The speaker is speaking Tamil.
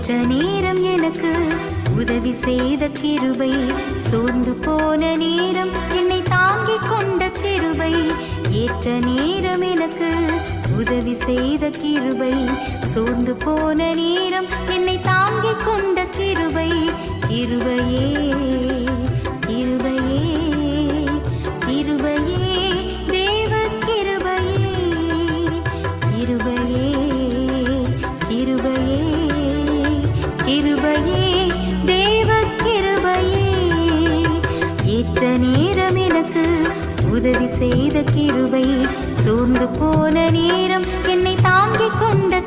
ஏற்ற நேரம் எனக்கு உதவி செய்த கிருபை, சோர்ந்து போன நேரம் என்னை தாங்கிக் கொண்ட கிருபை. ஏற்ற நேரம் எனக்கு உதவி செய்த கிருபை, சோர்ந்து போன நேரம் என்னை தாங்கிக் கொண்ட கிருபை. கிருபையே கிருபையே கிருபையே தேவ கிருபையே, கிருபையே கிருபையே கிருபையே தேவ கிருபையே. ஏற்ற நேரம் எனக்கு உதவி செய்த கிருபை, சோர்ந்து போன நேரம் என்னை தாங்கிக் கொண்ட